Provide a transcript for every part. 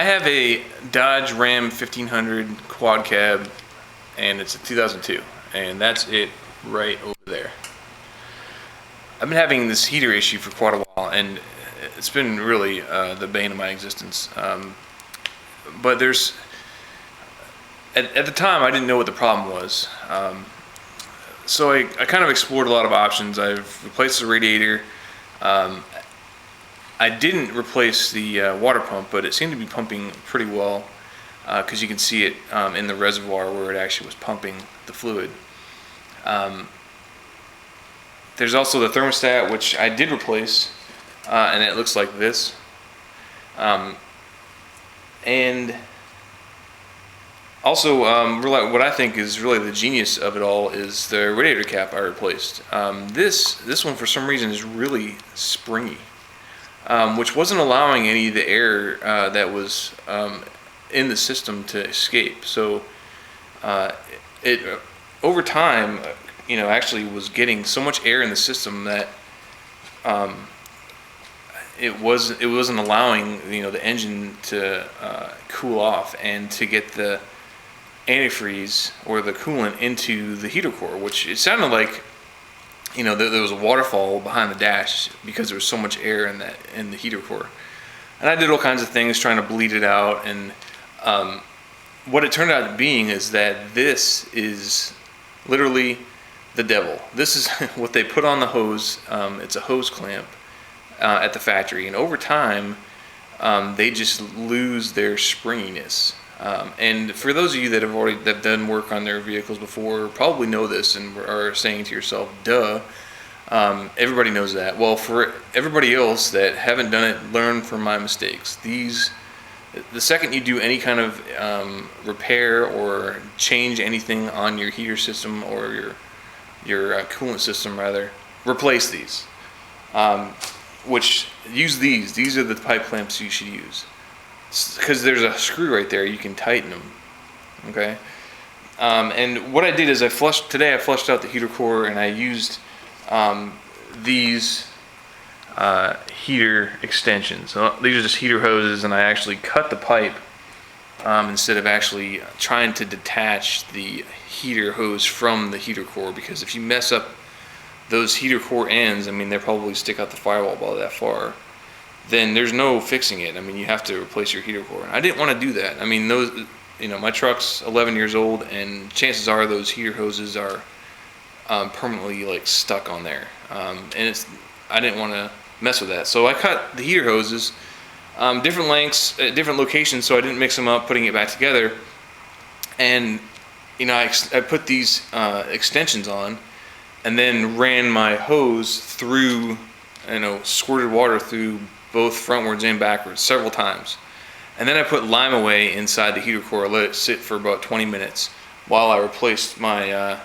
I have a Dodge Ram 1500 quad cab, and it's a 2002, and that's it right over there. I've been having this heater issue for quite a while, and it's been really the bane of my existence. But at the time, I didn't know what the problem was. So I kind of explored a lot of options. I've replaced the radiator. I didn't replace the water pump, but it seemed to be pumping pretty well because you can see it in the reservoir where it actually was pumping the fluid. There's also the thermostat, which I did replace, and it looks like this. And also, what I think is really the genius of it all is the radiator cap I replaced. This one, for some reason, is really springy. Which wasn't allowing any of the air that was in the system to escape. So it over time, actually was getting so much air in the system that it wasn't allowing the engine to cool off and to get the antifreeze or the coolant into the heater core, which it sounded like there was a waterfall behind the dash because there was so much air in the heater core. And I did all kinds of things trying to bleed it out, and what it turned out being is that this is literally the devil. This is what they put on the hose. It's a hose clamp at the factory, and over time they just lose their springiness. And for those of you that have done work on their vehicles before, probably know this and are saying to yourself, duh, everybody knows that. Well, for everybody else that haven't done it, learn from my mistakes. The second you do any kind of repair or change anything on your heater system or your coolant system, rather, replace these. Use these. These are the pipe clamps you should use. Because there's a screw right there, you can tighten them. Okay, and what I did is I flushed out the heater core, and I used these heater extensions. So these are just heater hoses, and I actually cut the pipe instead of actually trying to detach the heater hose from the heater core. Because if you mess up those heater core ends, they probably stick out the firewall about that far. Then there's no fixing it. You have to replace your heater core. And I didn't want to do that. My truck's 11 years old, and chances are those heater hoses are permanently stuck on there. And I didn't want to mess with that. So I cut the heater hoses, different lengths at different locations, so I didn't mix them up, putting it back together. And I put these extensions on, and then ran my hose through, squirted water through both frontwards and backwards several times. And then I put lime away inside the heater core, let it sit for about 20 minutes while I replaced my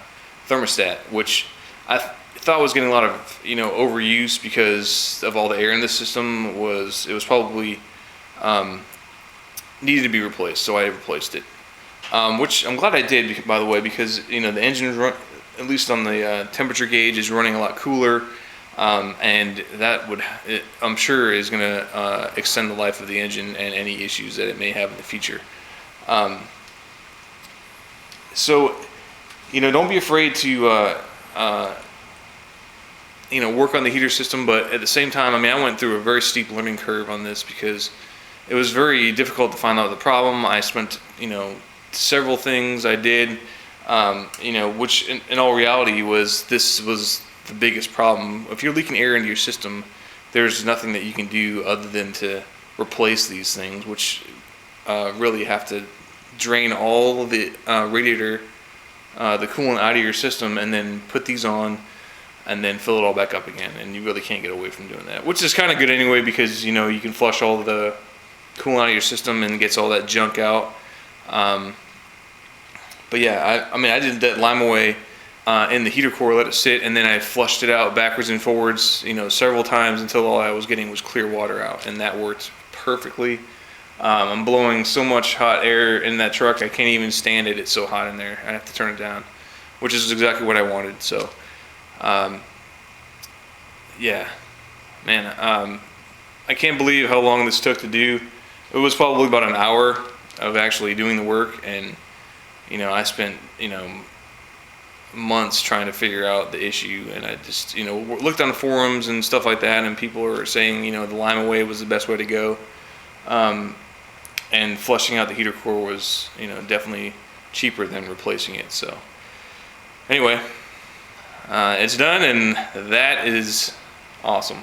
thermostat, which I thought was getting a lot of overuse because of all the air in the system. It was probably needed to be replaced, so I replaced it, which I'm glad I did, by the way, because the engine, at least on the temperature gauge, is running a lot cooler. And that I'm sure is going to extend the life of the engine and any issues that it may have in the future. So, don't be afraid to work on the heater system, but at the same time, I went through a very steep learning curve on this because it was very difficult to find out the problem. I spent several things I did, which in all reality was the biggest problem. If you're leaking air into your system, there's nothing that you can do other than to replace these things, which really have to drain all of the radiator, the coolant out of your system, and then put these on, and then fill it all back up again. And you really can't get away from doing that, which is kind of good anyway, because you can flush all the coolant out of your system and it gets all that junk out. But yeah, I did that lime away in the heater core, let it sit, and then I flushed it out backwards and forwards, several times until all I was getting was clear water out, and that worked perfectly. I'm blowing so much hot air in that truck, I can't even stand it. It's so hot in there. I have to turn it down, which is exactly what I wanted. So, yeah, man, I can't believe how long this took to do. It it was probably about an hour of actually doing the work, and I spent months trying to figure out the issue, and I just looked on the forums and stuff like that, and people were saying the lime away was the best way to go, and flushing out the heater core was definitely cheaper than replacing it. So anyway, it's done, and that is awesome.